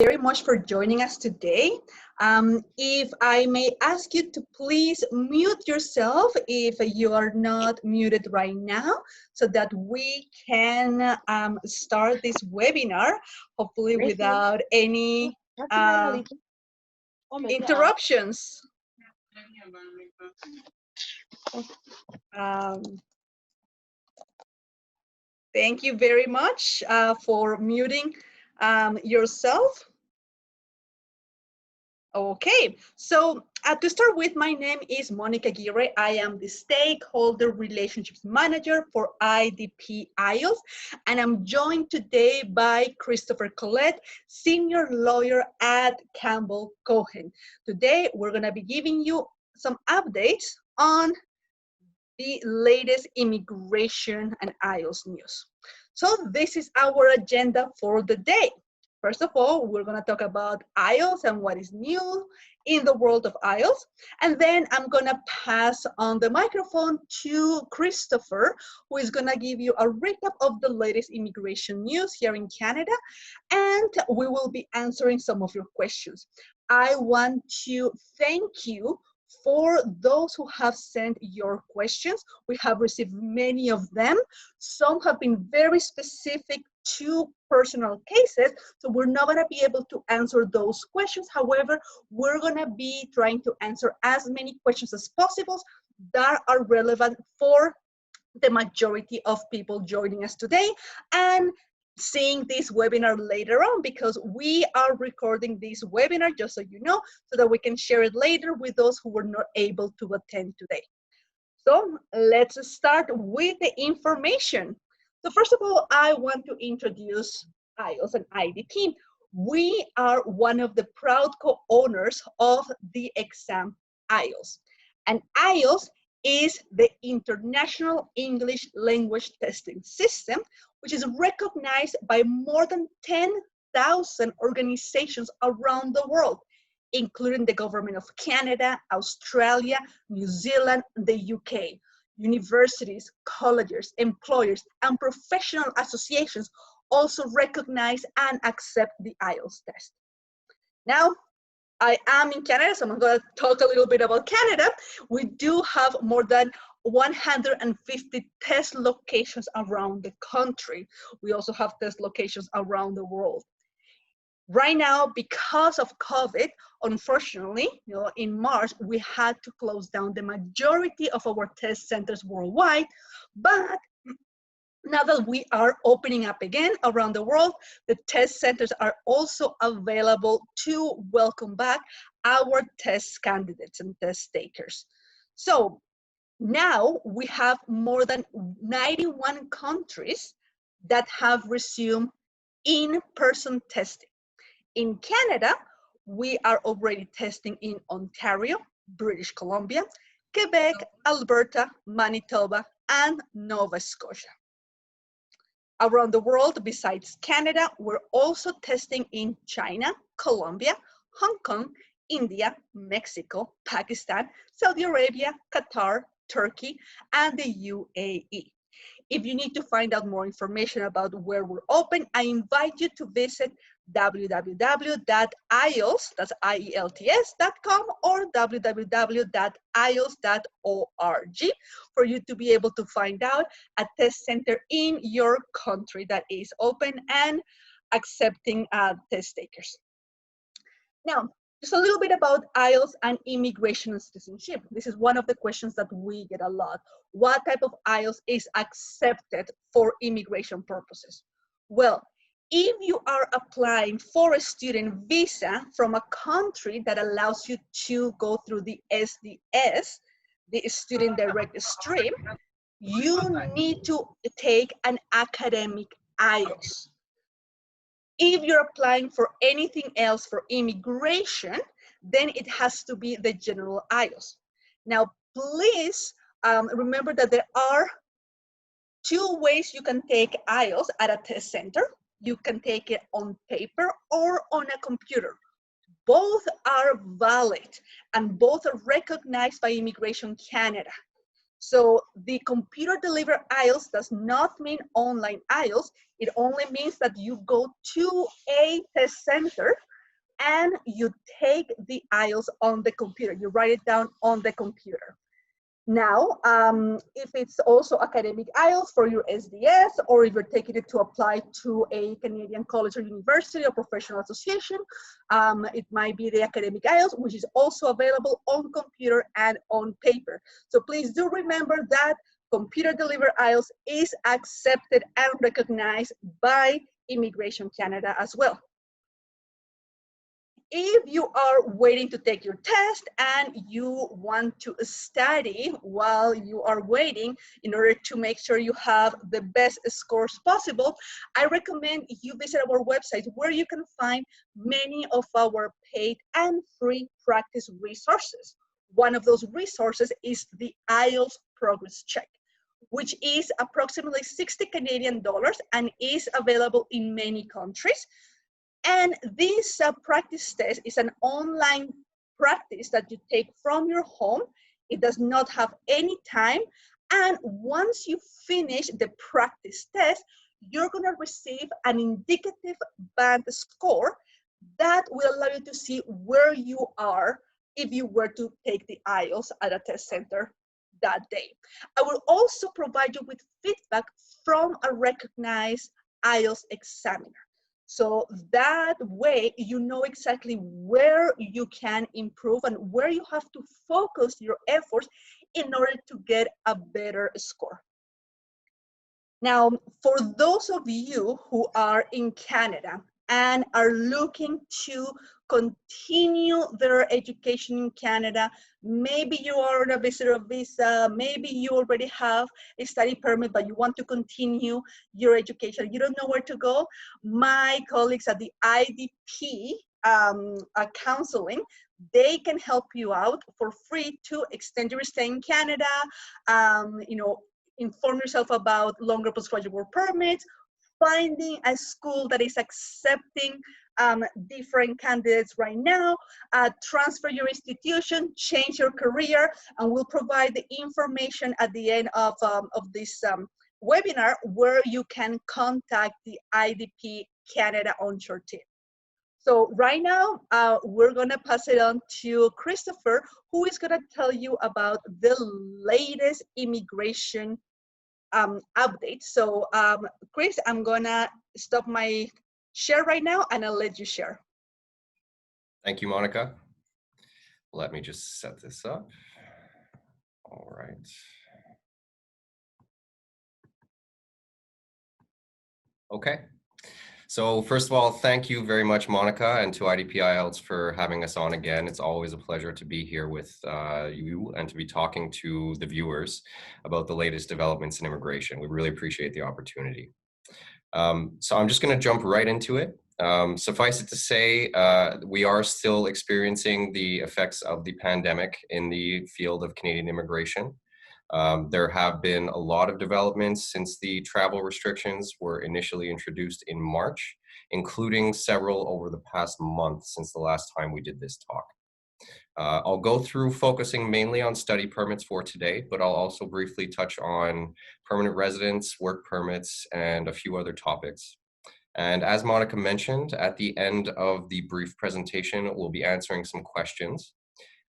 very much for joining us today. If I may ask you to please mute yourself if you are not muted right now, so that we can start this webinar, hopefully without any interruptions. Thank you very much for muting yourself. Okay, so to start with, my name is Monica Aguirre. I am the Stakeholder Relationships Manager for IDP IELTS, and I'm joined today by Christopher Collette, Senior Lawyer at Campbell Cohen. Today, we're going to be giving you some updates on the latest immigration and IELTS news. So this is our agenda for the day. First of all, we're going to talk about IELTS and what is new in the world of IELTS. And then I'm going to pass on the microphone to Christopher, who is going to give you a recap of the latest immigration news here in Canada. And we will be answering some of your questions. I want to thank you for those who have sent your questions. We have received many of them. Some have been very specific to personal cases, so we're not going to be able to answer those questions. However, we're going to be trying to answer as many questions as possible that are relevant for the majority of people joining us today and seeing this webinar later on, because we are recording this webinar, just so you know, so that we can share it later with those who were not able to attend today. So let's start with the information. So first of all, I want to introduce IELTS and IDP. We are one of the proud co-owners of the exam IELTS. And IELTS is the International English Language Testing System, which is recognized by more than 10,000 organizations around the world, including the government of Canada, Australia, New Zealand, the UK. Universities, colleges, employers, and professional associations also recognize and accept the IELTS test. Now, I am in Canada, so I'm going to talk a little bit about Canada. We do have more than 150 test locations around the country. We also have test locations around the world. Right now, because of COVID, unfortunately, in March, we had to close down the majority of our test centers worldwide. But now that we are opening up again around the world, the test centers are also available to welcome back our test candidates and test takers. So now we have more than 91 countries that have resumed in-person testing. In Canada, we are already testing in Ontario, British Columbia, Quebec, Alberta, Manitoba, and Nova Scotia. Around the world, besides Canada, we're also testing in China, Colombia, Hong Kong, India, Mexico, Pakistan, Saudi Arabia, Qatar, Turkey, and the UAE. If you need to find out more information about where we're open, I invite you to visit www.ielts.com or www.ielts.org for you to be able to find out a test center in your country that is open and accepting test takers. Now, just a little bit about IELTS and immigration and citizenship. This is one of the questions that we get a lot. What type of IELTS is accepted for immigration purposes? Well, if you are applying for a student visa from a country that allows you to go through the SDS, the Student Direct Stream, you need to take an academic IELTS. If you're applying for anything else for immigration, then it has to be the general IELTS. Now, please remember that there are two ways you can take IELTS at a test center. You can take it on paper or on a computer. Both are valid and both are recognized by Immigration Canada. So the computer delivered IELTS does not mean online IELTS. It only means that you go to a test center and you take the IELTS on the computer. You write it down on the computer. Now, if it's also academic IELTS for your SDS, or if you're taking it to apply to a Canadian college or university or professional association, it might be the academic IELTS, which is also available on computer and on paper. So please do remember that computer delivered IELTS is accepted and recognized by Immigration Canada as well. If you are waiting to take your test and you want to study while you are waiting in order to make sure you have the best scores possible, I recommend you visit our website where you can find many of our paid and free practice resources. One of those resources is the IELTS Progress Check, which is approximately 60 Canadian dollars and is available in many countries. And this practice test is an online practice that you take from your home. It does not have any time. And once you finish the practice test, you're going to receive an indicative band score that will allow you to see where you are if you were to take the IELTS at a test center that day. I will also provide you with feedback from a recognized IELTS examiner. So that way you know exactly where you can improve and where you have to focus your efforts in order to get a better score. Now, for those of you who are in Canada and are looking to continue their education in Canada, maybe you are on a visitor visa, maybe you already have a study permit, but you want to continue your education, you don't know where to go, my colleagues at the IDP counseling, they can help you out for free to extend your stay in Canada, inform yourself about longer postgraduate work permits, finding a school that is accepting different candidates right now, transfer your institution, change your career, and we'll provide the information at the end of this webinar where you can contact the IDP Canada onshore team. So right now, we're gonna pass it on to Christopher, who is gonna tell you about the latest immigration update. So Chris, I'm gonna stop my share right now and I'll let you share. Thank you, Monica. Let me just set this up. All right. Okay. So first of all, thank you very much, Monica, and to IDP IELTS for having us on again. It's always a pleasure to be here with you and to be talking to the viewers about the latest developments in immigration. We really appreciate the opportunity. So I'm just going to jump right into it. Suffice it to say, we are still experiencing the effects of the pandemic in the field of Canadian immigration. There have been a lot of developments since the travel restrictions were initially introduced in March, including several over the past month since the last time we did this talk. I'll go through focusing mainly on study permits for today, but I'll also briefly touch on permanent residence, work permits, and a few other topics. And as Monica mentioned, at the end of the brief presentation, we'll be answering some questions.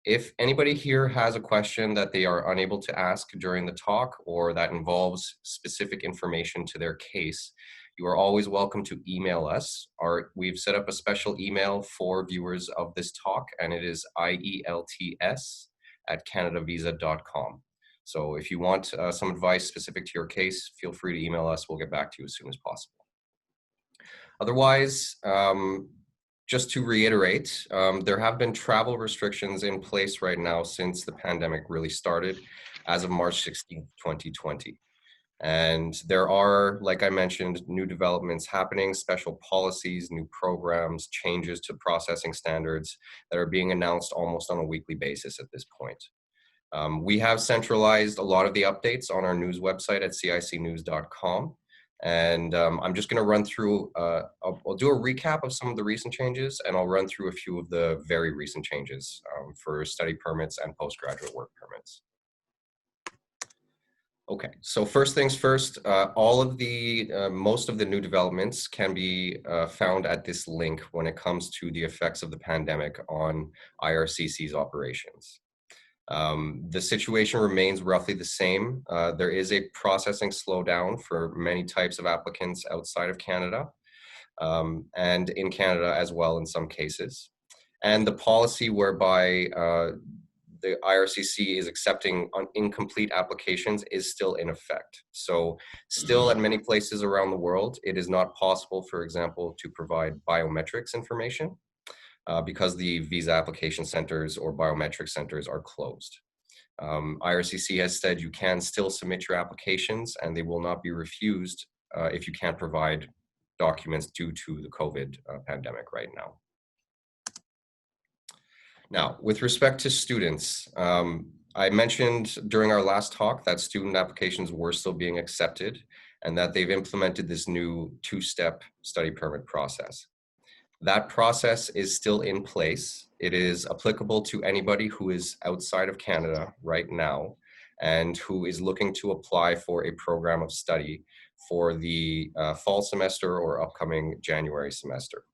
If anybody here has a question that they are unable to ask during the talk or that involves specific information to their case, you are always welcome to email us. We've set up a special email for viewers of this talk, and it is IELTS@canadavisa.com. So if you want some advice specific to your case, feel free to email us. We'll get back to you as soon as possible. Otherwise, just to reiterate, there have been travel restrictions in place right now since the pandemic really started as of March 16th, 2020. And there are, like I mentioned, new developments happening, special policies, new programs, changes to processing standards that are being announced almost on a weekly basis at this point. We have centralized a lot of the updates on our news website at cicnews.com. And I'm just going to run through, I'll do a recap of some of the recent changes, and I'll run through a few of the very recent changes for study permits and postgraduate work permits. Okay, so first things first, all of the, most of the new developments can be found at this link when it comes to the effects of the pandemic on IRCC's operations. The situation remains roughly the same. There is a processing slowdown for many types of applicants outside of Canada, and in Canada as well in some cases. And the policy whereby the IRCC is accepting incomplete applications is still in effect. So still at many places around the world, it is not possible, for example, to provide biometrics information because the visa application centers or biometric centers are closed. IRCC has said you can still submit your applications and they will not be refused if you can't provide documents due to the COVID pandemic right now. Now, with respect to students, I mentioned during our last talk that student applications were still being accepted and that they've implemented this new two-step study permit process. That process is still in place. It is applicable to anybody who is outside of Canada right now and who is looking to apply for a program of study for the fall semester or upcoming January semester.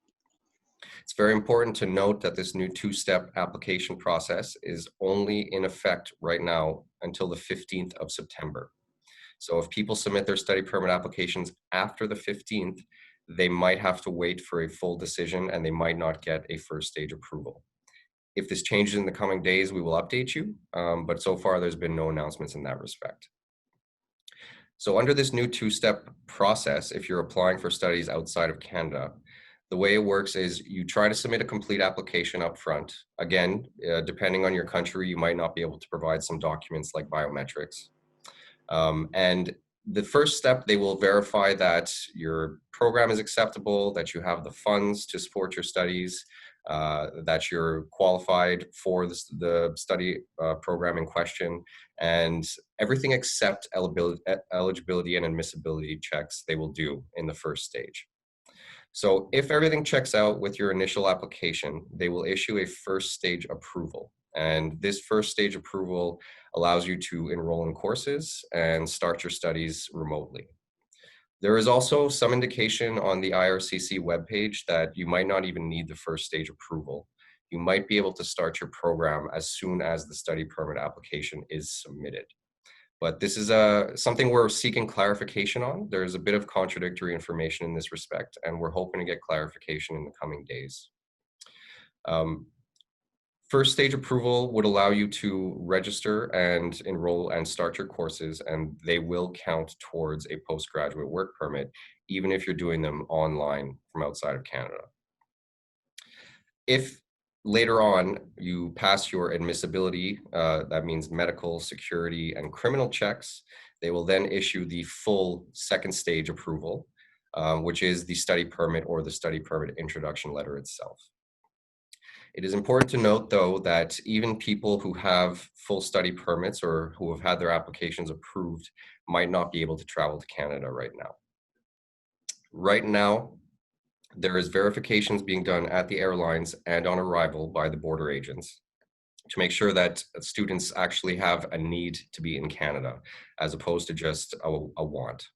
It's very important to note that this new two-step application process is only in effect right now until the 15th of September. So if people submit their study permit applications after the 15th, they might have to wait for a full decision and they might not get a first stage approval. If this changes in the coming days, we will update you, but so far there's been no announcements in that respect. So under this new two-step process, if you're applying for studies outside of Canada, the way it works is you try to submit a complete application up front. Again, depending on your country, you might not be able to provide some documents like biometrics. And the first step, they will verify that your program is acceptable, that you have the funds to support your studies, that you're qualified for the study program in question, and everything except eligibility and admissibility checks they will do in the first stage. So if everything checks out with your initial application, they will issue a first stage approval. And this first stage approval allows you to enroll in courses and start your studies remotely. There is also some indication on the IRCC webpage that you might not even need the first stage approval. You might be able to start your program as soon as the study permit application is submitted. But this is something we're seeking clarification on. There's a bit of contradictory information in this respect, and we're hoping to get clarification in the coming days. First stage approval would allow you to register and enroll and start your courses, and they will count towards a postgraduate work permit, even if you're doing them online from outside of Canada. If later on you pass your admissibility, that means medical, security, and criminal checks, they will then issue the full second stage approval, which is the study permit or the study permit introduction letter itself. It is important to note, though, that even people who have full study permits or who have had their applications approved might not be able to travel to Canada right now. Right now, there is verifications being done at the airlines and on arrival by the border agents to make sure that students actually have a need to be in Canada as opposed to just a want.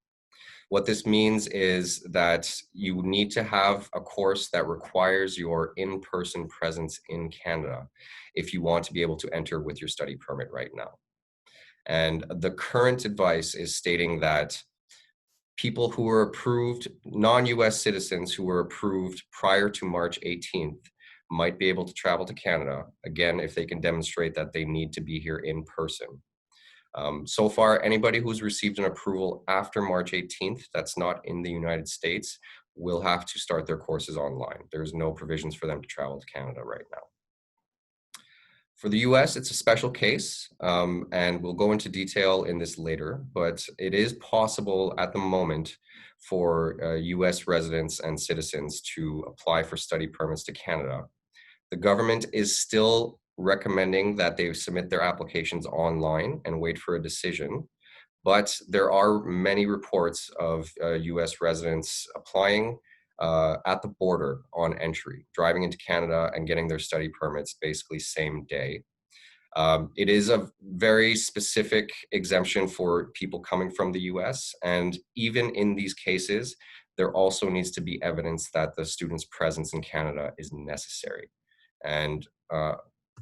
What this means is that you need to have a course that requires your in-person presence in Canada if you want to be able to enter with your study permit right now. And the current advice is stating that people who were approved, non-US citizens who were approved prior to March 18th might be able to travel to Canada, again, if they can demonstrate that they need to be here in person. So far, anybody who's received an approval after March 18th that's not in the United States will have to start their courses online. There's no provisions for them to travel to Canada right now. For the US, it's a special case, and we'll go into detail in this later, but it is possible at the moment for US residents and citizens to apply for study permits to Canada. The government is still recommending that they submit their applications online and wait for a decision, but there are many reports of US residents applying at the border on entry, driving into Canada and getting their study permits basically same day. It is a very specific exemption for people coming from the US, and even in these cases, there also needs to be evidence that the student's presence in Canada is necessary. And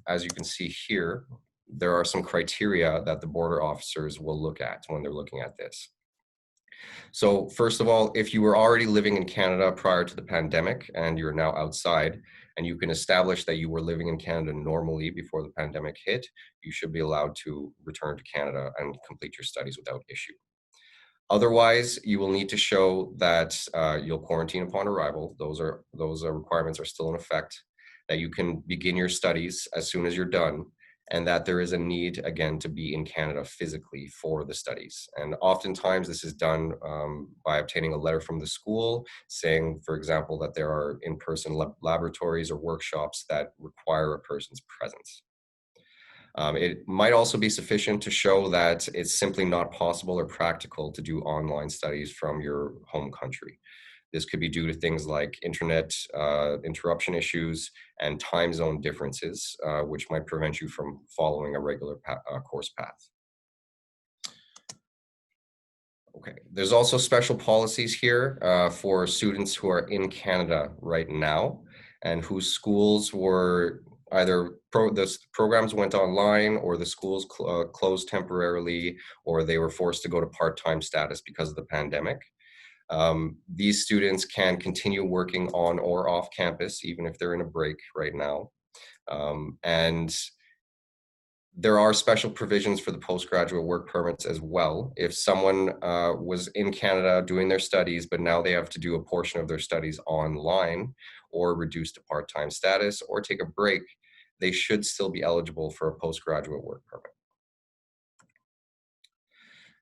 as you can see here, there are some criteria that the border officers will look at when they're looking at this. So first of all, if you were already living in Canada prior to the pandemic and you're now outside, and you can establish that you were living in Canada normally before the pandemic hit, you should be allowed to return to Canada and complete your studies without issue. Otherwise, you will need to show that you'll quarantine upon arrival. Those requirements are still in effect, that you can begin your studies as soon as you're done, and that there is a need, again, to be in Canada physically for the studies. And oftentimes this is done by obtaining a letter from the school saying, for example, that there are in-person laboratories or workshops that require a person's presence. It might also be sufficient to show that it's simply not possible or practical to do online studies from your home country. This could be due to things like internet interruption issues and time zone differences, which might prevent you from following a regular course path. Okay, there's also special policies here for students who are in Canada right now and whose schools were either the programs went online, or the schools closed temporarily, or they were forced to go to part-time status because of the pandemic. These students can continue working on or off campus, even if they're in a break right now. And there are special provisions for the postgraduate work permits as well. If someone was in Canada doing their studies, but now they have to do a portion of their studies online, or reduce to part-time status, or take a break, they should still be eligible for a postgraduate work permit.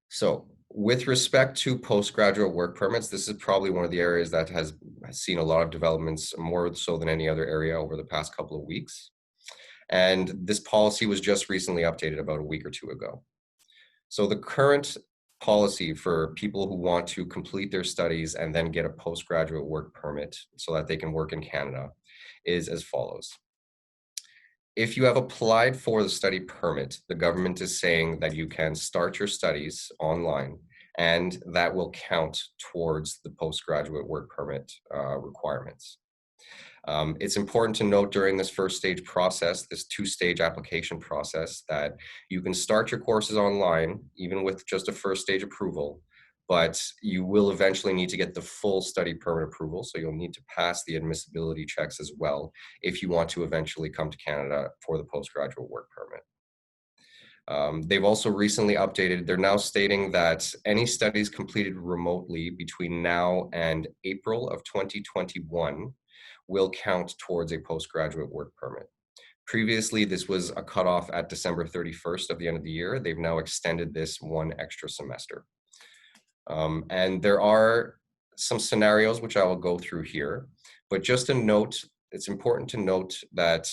So with respect to postgraduate work permits, this is probably one of the areas that has seen a lot of developments, more so than any other area over the past couple of weeks. And this policy was just recently updated about a week or two ago. So the current policy for people who want to complete their studies and then get a postgraduate work permit so that they can work in Canada is as follows. If you have applied for the study permit, the government is saying that you can start your studies online, and that will count towards the postgraduate work permit requirements. It's important to note during this first stage process, this two-stage application process, that you can start your courses online, even with just a first stage approval, but you will eventually need to get the full study permit approval. So you'll need to pass the admissibility checks as well if you want to eventually come to Canada for the postgraduate work permit. They've also recently updated, they're now stating that any studies completed remotely between now and April of 2021 will count towards a postgraduate work permit. Previously, this was a cutoff at December 31st of the end of the year. They've now extended this one extra semester. And there are some scenarios which I will go through here, but just a note, it's important to note that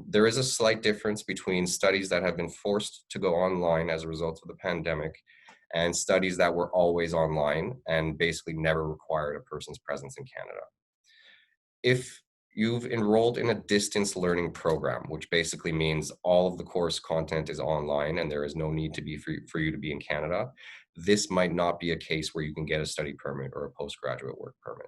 there is a slight difference between studies that have been forced to go online as a result of the pandemic and studies that were always online and basically never required a person's presence in Canada. If you've enrolled in a distance learning program, which basically means all of the course content is online and there is no need to be for you to be in Canada, this might not be a case where you can get a study permit or a postgraduate work permit.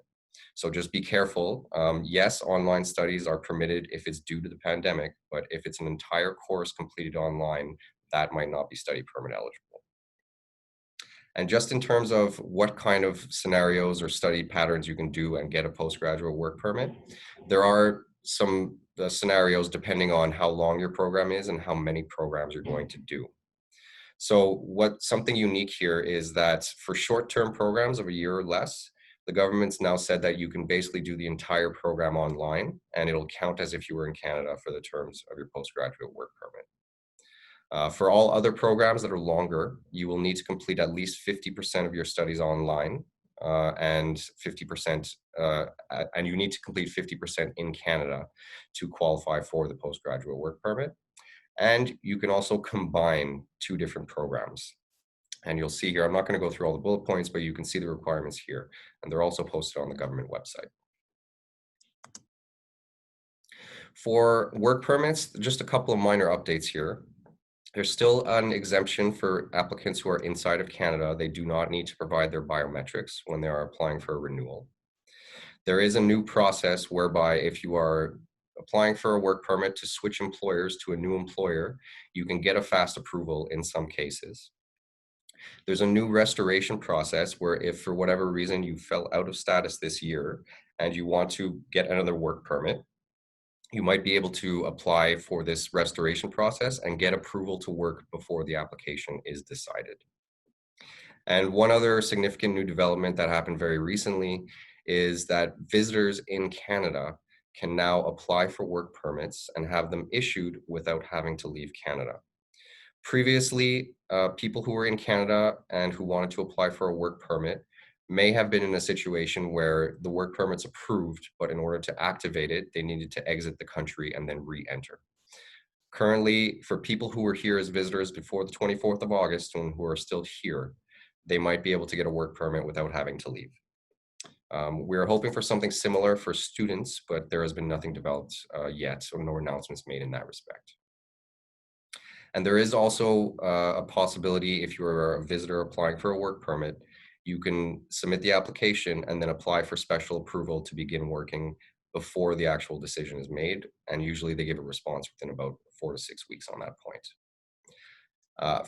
So just be careful. Yes, online studies are permitted if it's due to the pandemic, but if it's an entire course completed online, that might not be study permit eligible. And just in terms of what kind of scenarios or study patterns you can do and get a postgraduate work permit, there are some scenarios depending on how long your program is and how many programs you're going to do. So something unique here is that for short-term programs of a year or less, the government's now said that you can basically do the entire program online and it'll count as if you were in Canada for the terms of your postgraduate work permit. For all other programs that are longer, you will need to complete at least 50% of your studies online, and 50%, and you need to complete 50% in Canada to qualify for the postgraduate work permit. And you can also combine two different programs. And you'll see here, I'm not going to go through all the bullet points, but you can see the requirements here, and they're also posted on the government website. For work permits, just a couple of minor updates here. There's still an exemption for applicants who are inside of Canada. They do not need to provide their biometrics when they are applying for a renewal. There is a new process whereby if you are applying for a work permit to switch employers to a new employer, you can get a fast approval in some cases. There's a new restoration process where if for whatever reason you fell out of status this year and you want to get another work permit, you might be able to apply for this restoration process and get approval to work before the application is decided. And one other significant new development that happened very recently is that visitors in Canada can now apply for work permits and have them issued without having to leave Canada. Previously, people who were in Canada and who wanted to apply for a work permit may have been in a situation where the work permit's approved, but in order to activate it, they needed to exit the country and then re-enter. Currently, for people who were here as visitors before the 24th of August and who are still here, they might be able to get a work permit without having to leave. We're hoping for something similar for students, but there has been nothing developed yet, or no announcements made in that respect. And there is also a possibility if you're a visitor applying for a work permit, you can submit the application and then apply for special approval to begin working before the actual decision is made. And usually they give a response within about 4 to 6 weeks on that point.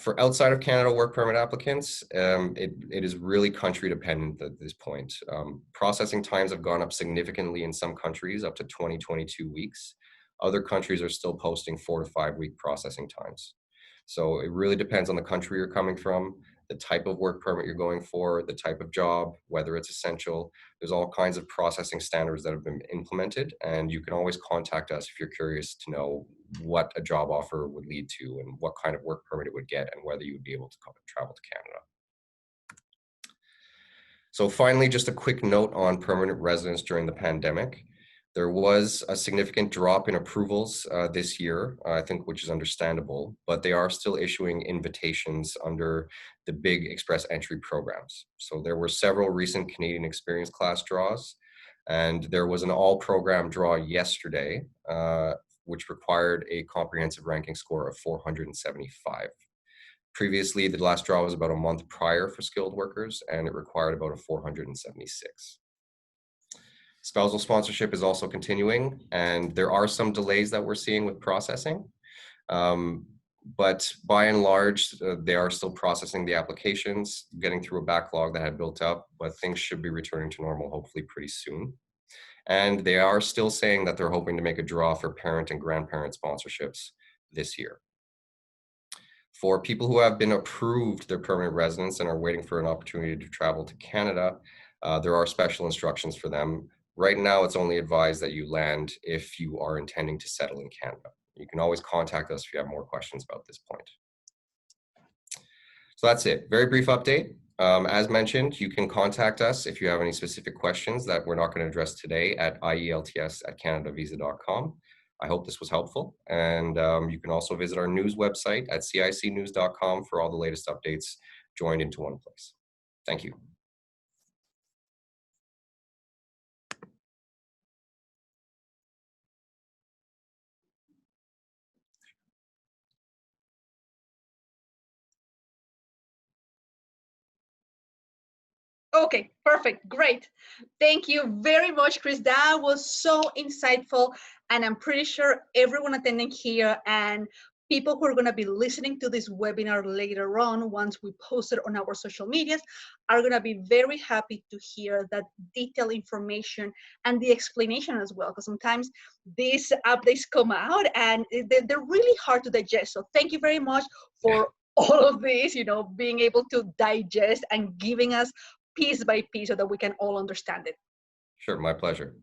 For outside of Canada work permit applicants, it is really country dependent at this point. Processing times have gone up significantly in some countries, up to 22 weeks. Other countries are still posting 4 to 5 week processing times. So it really depends on the country you're coming from, the type of work permit you're going for, the type of job, whether it's essential. There's all kinds of processing standards that have been implemented, and you can always contact us if you're curious to know what a job offer would lead to and what kind of work permit it would get and whether you would be able to travel to Canada. So finally, just a quick note on permanent residence during the pandemic. There was a significant drop in approvals this year, I think, which is understandable, but they are still issuing invitations under the big express entry programs. So there were several recent Canadian Experience class draws, and there was an all program draw yesterday, which required a comprehensive ranking score of 475. Previously, the last draw was about a month prior for skilled workers, and it required about a 476. Spousal sponsorship is also continuing, and there are some delays that we're seeing with processing. But by and large, they are still processing the applications, getting through a backlog that had built up, but things should be returning to normal hopefully pretty soon. And they are still saying that they're hoping to make a draw for parent and grandparent sponsorships this year. For people who have been approved their permanent residence and are waiting for an opportunity to travel to Canada, there are special instructions for them. Right now, it's only advised that you land if you are intending to settle in Canada. You can always contact us if you have more questions about this point. So that's it. Very brief update. As mentioned, you can contact us if you have any specific questions that we're not going to address today at ielts@canadavisa.com. I hope this was helpful. And you can also visit our news website at cicnews.com for all the latest updates joined into one place. Thank you. Okay, perfect, great. Thank you very much, Chris. That was so insightful, and I'm pretty sure everyone attending here and people who are going to be listening to this webinar later on, once we post it on our social medias, are going to be very happy to hear that detailed information and the explanation as well, because sometimes these updates come out and they're really hard to digest. So thank you very much for all of this, being able to digest and giving us piece by piece so that we can all understand it. Sure, my pleasure.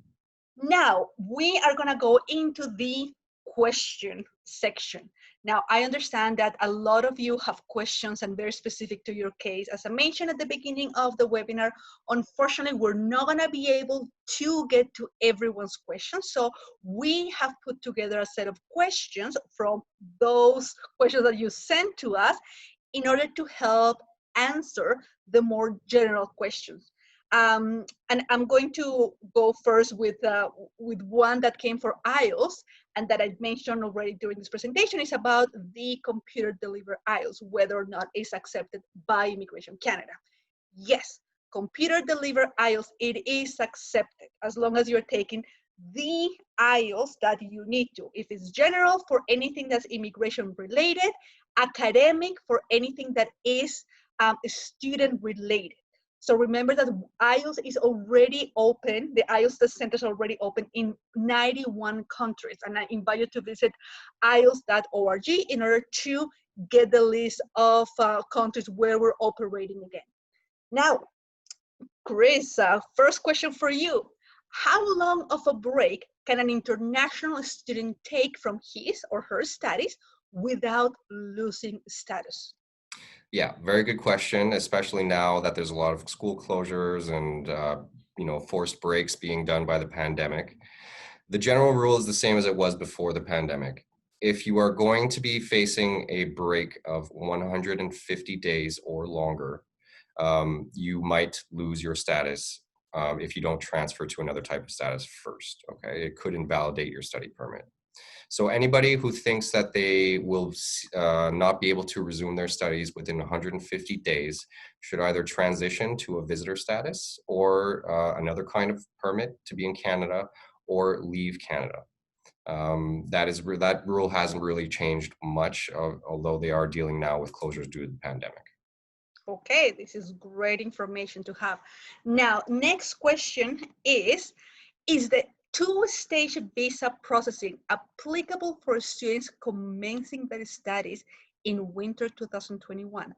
Now, we are going to go into the question section. Now, I understand that a lot of you have questions and very specific to your case. As I mentioned at the beginning of the webinar, unfortunately, we're not going to be able to get to everyone's questions. So we have put together a set of questions from those questions that you sent to us in order to help answer the more general questions. And I'm going to go first with one that came for IELTS and that I mentioned already during this presentation is about the computer delivered IELTS, whether or not it's accepted by Immigration Canada. Yes, computer delivered IELTS, it is accepted as long as you're taking the IELTS that you need to. If it's general for anything that's immigration related, academic for anything that is student related. So remember that IELTS is already open, the IELTS test center is already open in 91 countries. And I invite you to visit IELTS.org in order to get the list of countries where we're operating again. Now, Chris, first question for you. How long of a break can an international student take from his or her studies without losing status? Yeah, very good question, especially now that there's a lot of school closures and forced breaks being done by the pandemic. The general rule is the same as it was before the pandemic. If you are going to be facing a break of 150 days or longer, you might lose your status if you don't transfer to another type of status first, okay? It could invalidate your study permit. So anybody who thinks that they will not be able to resume their studies within 150 days should either transition to a visitor status or another kind of permit to be in Canada or leave Canada. That rule hasn't really changed much, although they are dealing now with closures due to the pandemic. Okay, this is great information to have. Now, next question is the two-stage visa processing applicable for students commencing their studies in winter 2021?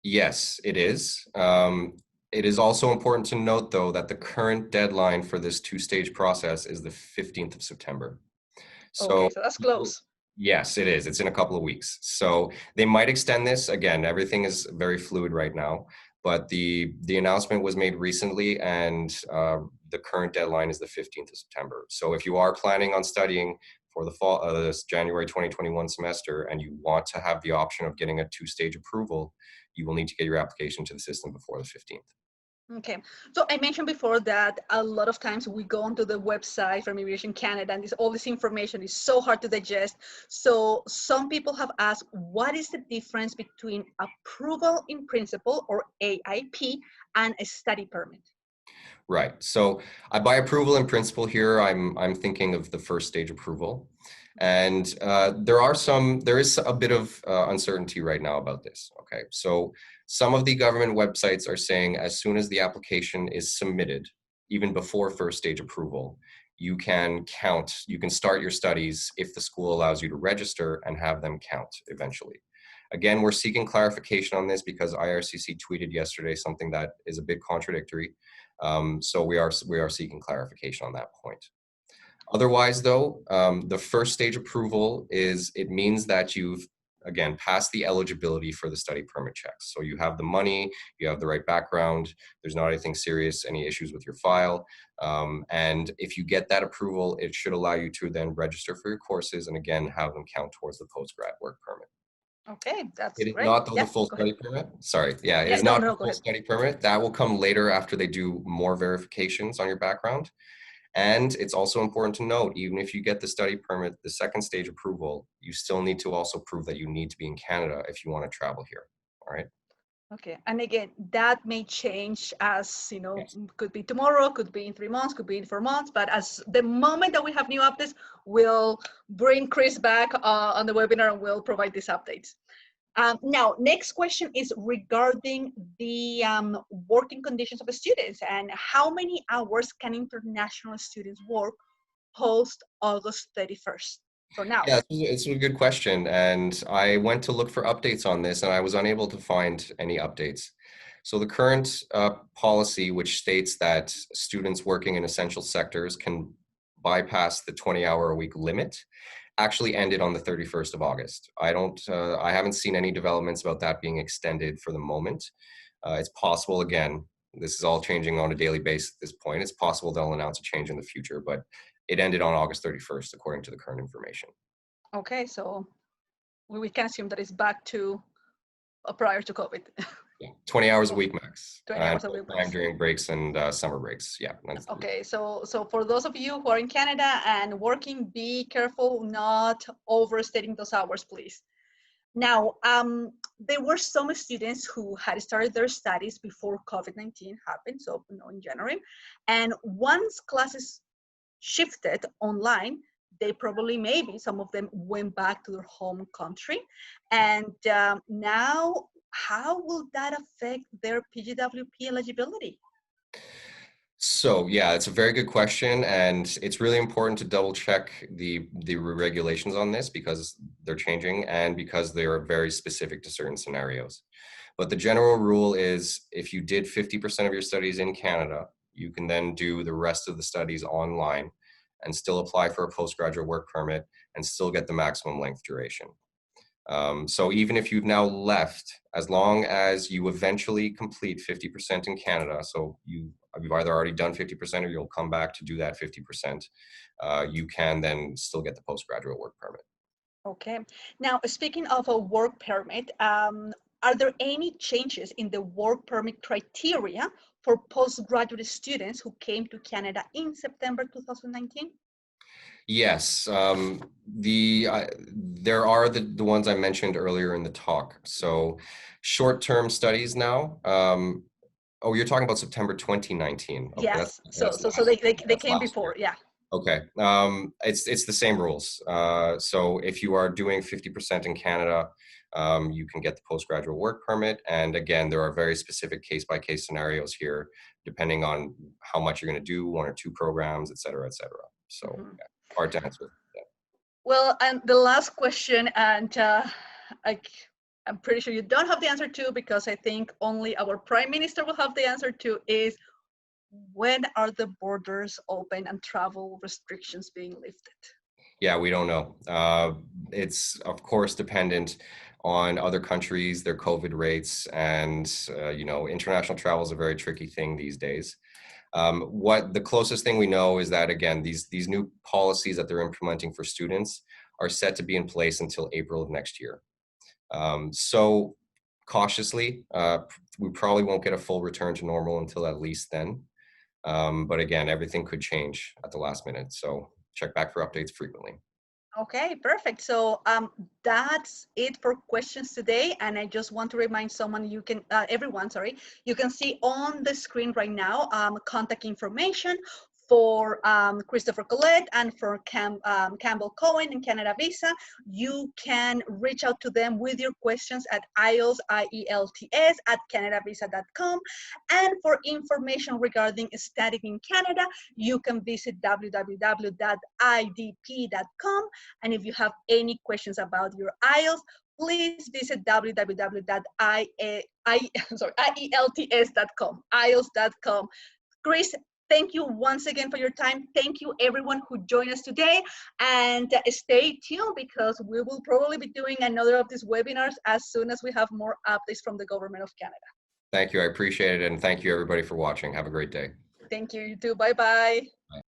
Yes, it is. It is also important to note, though, that the current deadline for this two-stage process is the 15th of September. Okay, so that's close. Yes, it is. It's in a couple of weeks. So they might extend this. Again, everything is very fluid right now, but the announcement was made recently, and the current deadline is the 15th of September. So if you are planning on studying for the fall, this January 2021 semester, and you want to have the option of getting a two-stage approval, you will need to get your application to the system before the 15th. Okay, so I mentioned before that a lot of times we go onto the website from Immigration Canada and all this information is so hard to digest. So some people have asked, what is the difference between approval in principle or AIP and a study permit? Right. So by approval in principle here, I'm thinking of the first stage approval. And there is a bit of uncertainty right now about this. Okay. So some of the government websites are saying as soon as the application is submitted, even before first stage approval, you can start your studies if the school allows you to register and have them count eventually. Again, we're seeking clarification on this because IRCC tweeted yesterday something that is a bit contradictory. So we are seeking clarification on that point. Otherwise, though, the first stage approval it means that you've, again, passed the eligibility for the study permit checks. So you have the money, you have the right background, there's not anything serious, any issues with your file. And if you get that approval, it should allow you to then register for your courses and again, have them count towards the post-grad work permit. Okay, that's It is great. not though Yeah, the full study permit. Sorry, yeah, it is no, not no, the go full ahead. study permit. That will come later after they do more verifications on your background. And it's also important to note, even if you get the study permit, the second stage approval, you still need to also prove that you need to be in Canada if you want to travel here. All right. Okay, and again, that may change as, Yes. could be tomorrow, could be in 3 months, could be in 4 months, but as the moment that we have new updates, we'll bring Chris back on the webinar and we'll provide these updates. Now, next question is regarding the working conditions of the students and how many hours can international students work post August 31st? So now. Yeah, it's a good question. And I went to look for updates on this and I was unable to find any updates. So the current policy, which states that students working in essential sectors can bypass the 20-hour-a-week limit, actually ended on the 31st of August. I haven't seen any developments about that being extended for the moment. It's possible, again, this is all changing on a daily basis at this point. It's possible they'll announce a change in the future, but it ended on August 31st, according to the current information. Okay, so we can assume that it's back to prior to COVID. Yeah, 20 hours a Oh, week max. 20 And hours a week time max. during breaks and summer breaks. Yeah. Okay, so for those of you who are in Canada and working, be careful not overstating those hours, please. Now, there were some students who had started their studies before COVID-19 happened, so in January, and once classes shifted online, they probably, maybe some of them went back to their home country, and now, how will that affect their PGWP eligibility? So yeah, it's a very good question, and it's really important to double check the regulations on this because they're changing and because they are very specific to certain scenarios. But the general rule is if you did 50% of your studies in Canada, you can then do the rest of the studies online and still apply for a postgraduate work permit and still get the maximum length duration. So even if you've now left, as long as you eventually complete 50% in Canada, so you've either already done 50% or you'll come back to do that 50%, you can then still get the postgraduate work permit. Okay. Now, speaking of a work permit, are there any changes in the work permit criteria for postgraduate students who came to Canada in September 2019? Yes, there are the ones I mentioned earlier in the talk. So short-term studies now. Oh, you're talking about September 2019. Okay, Yes. So that's so so last, they that's came last year. before. Yeah. Okay, it's the same rules. So if you are doing 50% in Canada, you can get the postgraduate work permit. And again, there are very specific case-by-case scenarios here, depending on how much you're going to do, one or two programs, et cetera, et cetera. So Mhm. yeah, hard to answer. Yeah. Well, and the last question, and I, I'm pretty sure you don't have the answer to, because I think only our Prime Minister will have the answer to, is when are the borders open and travel restrictions being lifted? Yeah, we don't know. It's of course dependent on other countries, their COVID rates, and international travel is a very tricky thing these days. What the closest thing we know is that again, these new policies that they're implementing for students are set to be in place until April of next year. So cautiously, we probably won't get a full return to normal until at least then. But again, everything could change at the last minute. So check back for updates frequently. Okay, perfect. So that's it for questions today. And I just want to remind everyone, sorry, you can see on the screen right now contact information for Christopher Collette and for Campbell Cohen and Canada Visa. You can reach out to them with your questions at IELTS, IELTS at canadavisa.com. And for information regarding studying in Canada, you can visit www.idp.com. And if you have any questions about your IELTS, please visit IELTS.com, IELTS.com. Chris, thank you once again for your time. Thank you everyone who joined us today, and stay tuned because we will probably be doing another of these webinars as soon as we have more updates from the Government of Canada. Thank you. I appreciate it. And thank you everybody for watching. Have a great day. Thank you. You too. Bye-bye.